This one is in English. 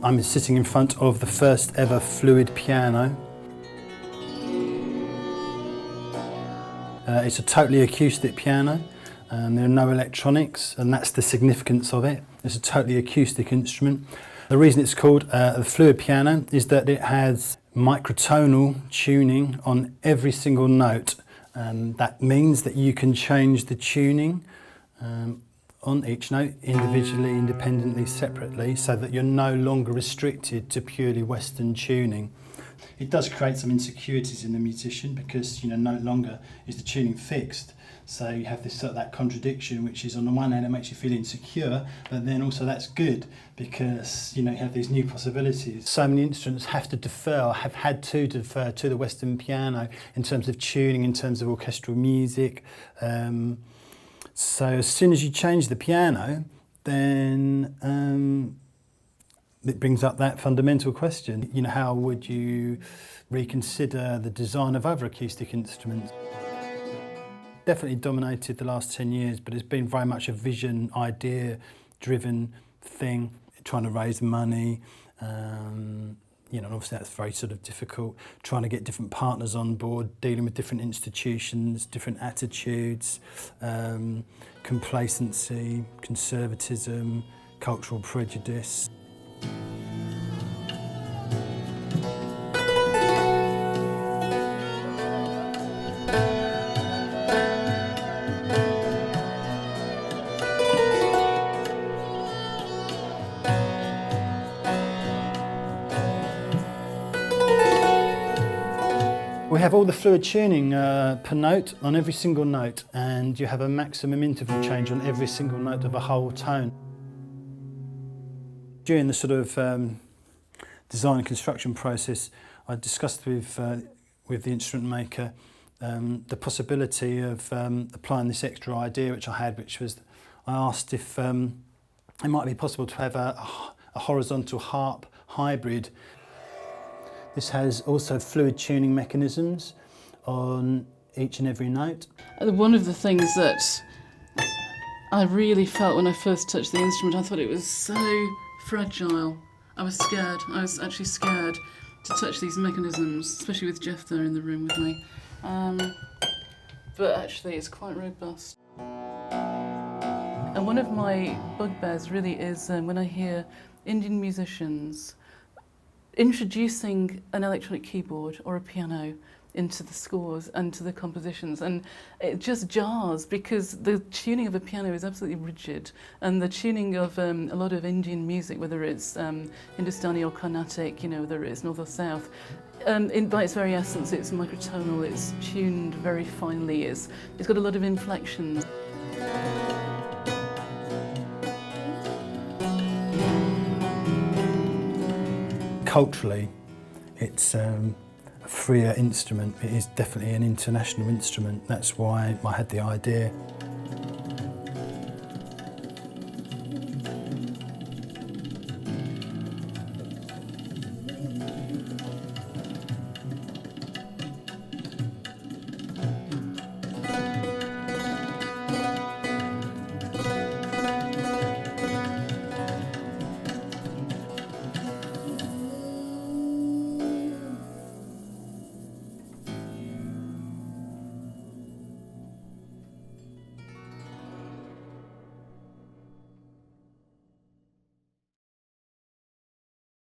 I'm sitting in front of the first ever fluid piano. It's a totally acoustic piano. There are no electronics, and that's the significance of it. It's a totally acoustic instrument. The reason it's called the fluid piano is that it has microtonal tuning on every single note. That means that you can change the tuning on each note individually, independently, separately, so that you're no longer restricted to purely Western tuning. It does create some insecurities in the musician because, you know, no longer is the tuning fixed. So you have this sort of that contradiction, which is on the one hand it makes you feel insecure, but then also that's good because, you know, you have these new possibilities. So many instruments have to defer, or have had to defer to the Western piano in terms of tuning, in terms of orchestral music. So as soon as you change the piano, then it brings up that fundamental question. You know, how would you reconsider the design of other acoustic instruments? Definitely dominated the last 10 years, but it's been very much a vision, idea-driven thing, trying to raise money. You know, and obviously that's very sort of difficult, trying to get different partners on board, dealing with different institutions, different attitudes, complacency, conservatism, cultural prejudice. We have all the fluid tuning per note on every single note, and you have a maximum interval change on every single note of a whole tone. During the sort of design and construction process, I discussed with the instrument maker the possibility of applying this extra idea which I had, which was I asked if it might be possible to have a horizontal harp hybrid. This has also fluid tuning mechanisms on each and every note. One of the things that I really felt when I first touched the instrument, I thought it was so fragile. I was scared. I was actually scared to touch these mechanisms, especially with Geoff there in the room with me. But actually it's quite robust. And one of my bugbears really is when I hear Indian musicians introducing an electronic keyboard or a piano into the scores and to the compositions, and it just jars because the tuning of a piano is absolutely rigid, and the tuning of a lot of Indian music, whether it's Hindustani or Carnatic, you know, whether it's North or South, by its very essence it's microtonal, it's tuned very finely, it's got a lot of inflections. Culturally, it's a freer instrument. It is definitely an international instrument. That's why I had the idea.